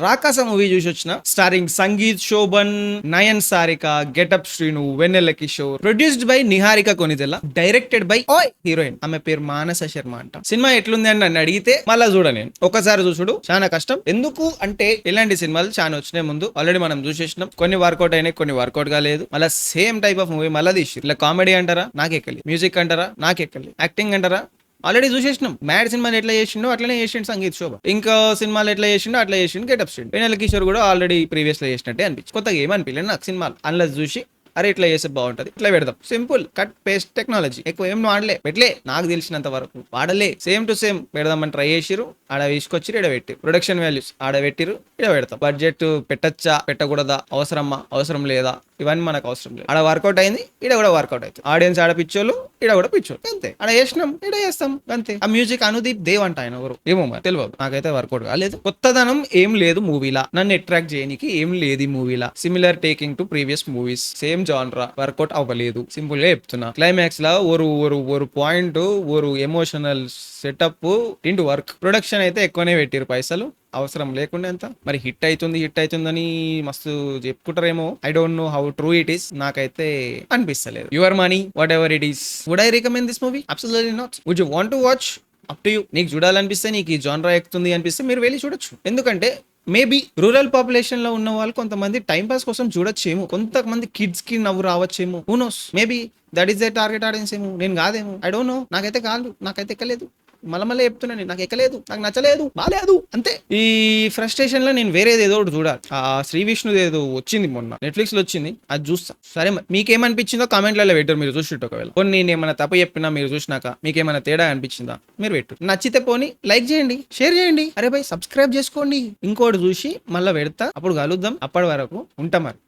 రాకాస movie చూసి వచ్చిన. Starring Sangeeth Shobhan, Nayan Sarika, getup Srinu, Vennela Kishore, produced by Niharika Konidela, directed by heroine ఆమె పేరు మానస శర్మ అంట. సినిమా ఎట్లుంది అని నన్ను అడిగితే మళ్ళా చూడ నేను ఒకసారి చూసుడు చాలా కష్టం. ఎందుకు అంటే ఇలాంటి సినిమాలు చాలా వచ్చినాయి ముందు, ఆల్రెడీ మనం చూసేసినాం. కొన్ని వర్కౌట్ అయినాయి, కొన్ని వర్కౌట్ కాలేదు. మళ్ళీ సేమ్ టైప్ ఆఫ్ మూవీ మళ్ళీ తీసి ఇలా కామెడీ అంటారా నాకెక్కలి, మ్యూజిక్ అంటారా నాకెక్కలి, యాక్టింగ్ అంటారా ఆల్రెడీ చూసేసినాం. మ్యాడ్ సినిమాలు ఎట్లా చేసిండో అట్లనే చేసిండు సంగీత్ శోభ, ఇంకా సినిమాలు ఎట్లా చేసిండో అట్లా చేసిండు గెటప్ స్ట్రీట్. వెన్నెల కిషోర్ కూడా ఆల్రెడీ ప్రీవియస్ లో చేసినట్టే అనిపించింది, కొత్తగా ఏమనిపించలేదు నాకు సినిమాలు. అందులో చూసి అరే ఇట్లా చేస్తే బాగుంటది, ఇట్లా పెడదాం, సింపుల్ కట్ పేస్ట్ టెక్నాలజీ, ఎక్కువ ఏం వాడలే పెట్టలే నాకు తెలిసినంత వరకు వాడలే, సేమ్ టు సేమ్ పెడదామని ట్రై చేసిరు, ఆడ తీసుకొచ్చి ఇడ పెట్టి ప్రొడక్షన్ వాల్యూస్ ఆడ పెట్టిరు, ఇడ పెడతాం. బడ్జెట్ పెట్టచ్చా పెట్టకూడదా, అవసరమా అవసరం లేదా, ఇవన్నీ మనకు అవసరం లేదు. ఆడ వర్కౌట్ అయింది, ఇడ కూడా వర్కౌట్ అవుతుంది. ఆడియన్స్ ఆడ పిచ్చోళ్ళు, ఇడ కూడా పిచ్చోళ్ళు, అంతే. ఆడ చేసినాం, ఇడ చేస్తాం, అంతే. ఆ మ్యూజిక్ అనుదీప్ దేవ్ అంట ఆయన ఎవరు ఏమో మరి తెలియదు, నాకైతే వర్కౌట్ కాలేదు. కొత్తదనం ఏం లేదు మూవీలా, నన్ను అట్రాక్ట్ చేయడానికి ఏం లేదు ఈ మూవీలా. Similar taking to previous movies, same genre, work out అవ్వలేదు. సింపుల్ గా చెప్తున్నా. క్లైమాక్స్ లా ఒక పాయింట్, ఒక emotional setup into work. Production అయితే ఎక్కువనే పెట్టిరు పైసలు, అవసరం లేకుండా ఎంత. మరి హిట్ అవుతుందని మస్తు చెప్పుకుంటారేమో, I don't know how true it is, నాకైతే అనిపిస్తలేదు. Your money whatever it is. Would I recommend this movie? Absolutely not. Would you want to watch? Up to you. నీకు చూడాలనిపిస్తే, నీకు ఈ జాన్రా ఎక్కుతుంది అనిపిస్తే మీరు వెళ్ళి చూడొచ్చు. ఎందుకంటే మేబీ రూరల్ పాపులేషన్ లో ఉన్న వాళ్ళు కొంతమంది టైం పాస్ కోసం చూడొచ్చేమో, కొంతమంది కిడ్స్ కి నవ్వు రావచ్చేమో, who knows, maybe that is the target audience ఏమో, నేను కాదేమో, ఐ డోంట్ నో. నాకైతే కాదు, నాకైతే ఎక్కలేదు. మళ్ళీ చెప్తున్నాను, నాకు ఎక్కలేదు, నాకు నచ్చలేదు, బాలేదు, అంతే. ఈ ఫ్రస్ట్రేషన్ లో నేను వేరేది ఏదో ఒకటి చూడాలి. ఆ శ్రీ విష్ణుది ఏదో వచ్చింది మొన్న నెట్ఫ్లిక్స్ లో వచ్చింది, అది చూస్తా. సరే మీకేమనిపించిందో కామెంట్లలో పెట్టారు, మీరు చూసిట్టు ఒకవేళ కొన్ని నేను ఏమైనా తప్పు చెప్పినా మీరు చూసినాక మీకేమైనా తేడా అనిపించిందా మీరు పెట్టు. నచ్చితే పోని లైక్ చేయండి, షేర్ చేయండి, అరే బై సబ్స్క్రైబ్ చేసుకోండి. ఇంకోటి చూసి మళ్ళీ పెడతా, అప్పుడు కలుద్దాం. అప్పటి వరకు ఉంటా మరి.